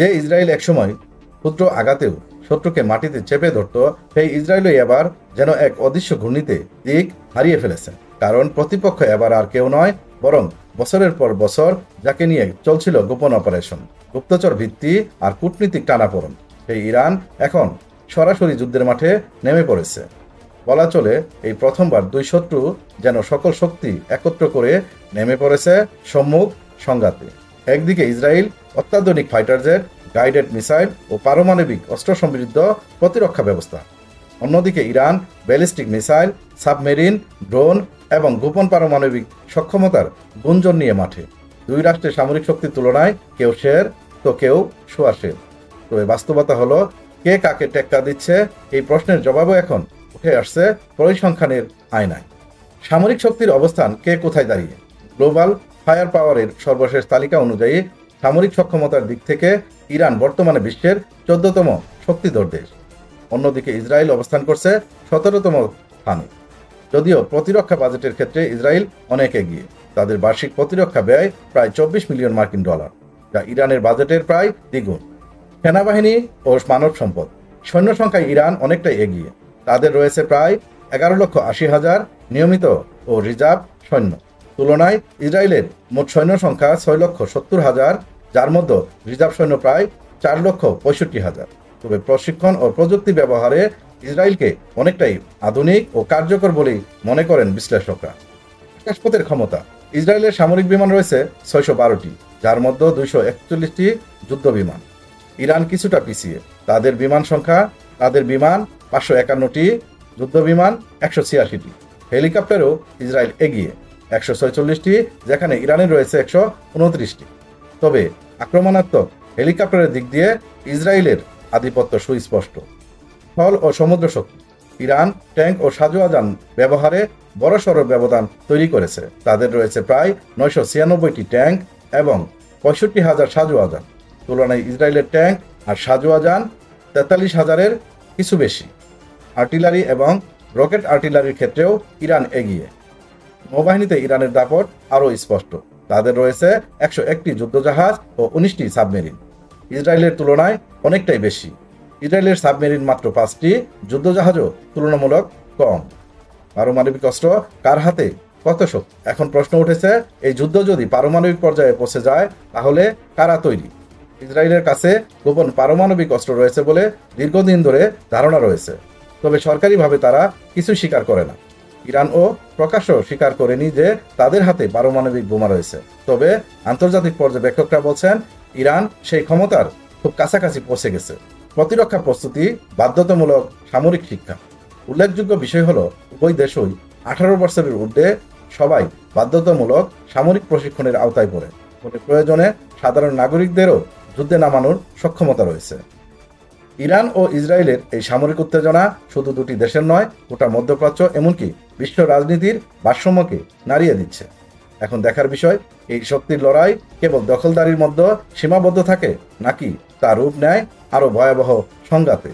যে ইসরায়েল একসময় ক্ষুদ্র আঘাতেও শত্রুকে মাটিতে চেপে ধরত, সেই ইসরায়েলই এবার যেন এক অদৃশ্য ঘূর্ণিতে দিক হারিয়ে ফেলেছে। কারণ প্রতিপক্ষ এবার আর কেউ নয়, বরং বছরের পর বছর যাকে নিয়ে চলছিল গোপন অপারেশন, গুপ্তচর ভিত্তি আর কূটনীতিক টানাপোড়েন, সেই ইরান এখন সরাসরি যুদ্ধের মাঠে নেমে পড়েছে। বলা চলে এই প্রথমবার দুই শত্রু যেন সকল শক্তি একত্র করে নেমে পড়েছে সম্মুখ সংঘাতে। একদিকে ইসরায়েল অত্যাধুনিক ফাইটার জেট, গাইডেড মিসাইল ও পারমাণবিক অস্ত্র সমৃদ্ধ প্রতিরক্ষা ব্যবস্থা, অন্যদিকে Iran ballistic missile, submarine, drone এবং গোপন পারমাণবিক সক্ষমতার গুঞ্জন নিয়ে মাঠে। দুই রাষ্ট্রের সামরিক শক্তির তুলনায় কেউ শের তো কেউ সোয়া শের। তবে বাস্তবতা হলো, কে কাকে টেক্কা দিচ্ছে এই প্রশ্নের জবাবও এখন উঠে আসছে পরিসংখ্যানের আয়নায়। সামরিক শক্তির অবস্থান কে কোথায় দাঁড়িয়ে? গ্লোবাল ফায়ার পাওয়ারের সর্বশেষ তালিকা অনুযায়ী সামরিক সক্ষমতার দিক থেকে ইরান বর্তমানে বিশ্বের 14তম শক্তিধর দেশ। অন্যদিকে ইসরায়েল অবস্থান করছে 17তম স্থানে। যদিও প্রতিরক্ষা বাজেটের ক্ষেত্রে ইসরায়েল অনেক এগিয়ে। তাদের বার্ষিক প্রতিরক্ষা ব্যয় প্রায় 24 মিলিয়ন মার্কিন ডলার, যা ইরানের বাজেটের প্রায় দ্বিগুণ। সেনাবাহিনী ও মানব সম্পদ, সৈন্য সংখ্যায় ইরান অনেকটাই এগিয়ে। তাদের রয়েছে প্রায় 11,80,000 নিয়মিত ও রিজার্ভ সৈন্য। তুলনায় ইসরায়েলের মোট সৈন্য সংখ্যা 6,70,000, যার মধ্যে রিজার্ভ সৈন্য প্রায় 4,65,000। তবে প্রশিক্ষণ ও প্রযুক্তি ব্যবহারে ইসরায়েলকে অনেকটাই আধুনিক ও কার্যকর বলেই মনে করেন বিশ্লেষকরা। আকাশপথের ক্ষমতা, ইসরায়েলের সামরিক বিমান রয়েছে 612টি, যার মধ্যে 241টি যুদ্ধ বিমান। ইরান কিছুটা পিছিয়ে, তাদের বিমান 551টি, যুদ্ধ বিমান 186টি। হেলিকপ্টারও ইসরায়েল এগিয়ে 146টি, যেখানে ইরানের রয়েছে 129টি। তবে আক্রমণাত্মক হেলিকপ্টারের দিক দিয়ে ইসরায়েলের আধিপত্য সুস্পষ্ট। স্থল ও সমুদ্র শক্তি, ইরান ট্যাঙ্ক ও সাজোয়াজান ব্যবহারে বড়সড় ব্যবধান তৈরি করেছে। তাদের রয়েছে প্রায় 996টি ট্যাঙ্ক এবং 65,000 সাজোয়াজান। তুলনায় ইসরায়েলের ট্যাঙ্ক আর সাজোয়াজান 43,000-এর কিছু বেশি। আর্টিলারি এবং রকেট আর্টিলারির ক্ষেত্রেও ইরান এগিয়ে। নৌবাহিনীতে ইরানের দাপট আরও স্পষ্ট। তাদের রয়েছে 101টি যুদ্ধজাহাজ ও 19টি সাবমেরিন, ইসরায়েলের তুলনায় অনেকটাই বেশি। ইসরায়েলের সাবমেরিন মাত্র 5টি, যুদ্ধজাহাজও তুলনামূলক কম। পারমাণবিক অস্ত্র কার হাতে, কত শক্তি? এখন প্রশ্ন উঠেছে, এই যুদ্ধ যদি পারমাণবিক পর্যায়ে পৌঁছে যায় তাহলে কারা তৈরি? ইসরায়েলের কাছে গোপন পারমাণবিক অস্ত্র রয়েছে বলে দীর্ঘদিন ধরে ধারণা রয়েছে, তবে সরকারিভাবে তারা কিছু স্বীকার করে না। ইরানও প্রকাশ্য স্বীকার করেনি যে তাদের হাতে পারমাণবিক বোমা রয়েছে। তবে আন্তর্জাতিক পর্যবেক্ষকরা বলছেন, ইরান সেই ক্ষমতার খুব কাছাকাছি পৌঁছে গেছে। প্রতিরক্ষা প্রস্তুতি বাধ্যতামূলক সামরিক শিক্ষা। উল্লেখযোগ্য বিষয় হলো, উভয় দেশই 18 বছরের ঊর্ধ্বে সবাই বাধ্যতামূলক সামরিক প্রশিক্ষণের আওতায় পড়ে। ফলে প্রয়োজনে সাধারণ নাগরিকদেরও যুদ্ধে নামানোর সক্ষমতা রয়েছে। ইরান ও ইসরায়েলের এই সামরিক উত্তেজনা শুধু দুটি দেশের নয়, গোটা মধ্যপ্রাচ্য এমনকি বিশ্ব রাজনীতির ভারসাম্যকে নাড়িয়ে দিচ্ছে। এখন দেখার বিষয়, এই শক্তির লড়াই কেবল দখলদারির মধ্যে সীমাবদ্ধ থাকে নাকি তা রূপ নেয় আরও ভয়াবহ সংঘাতে।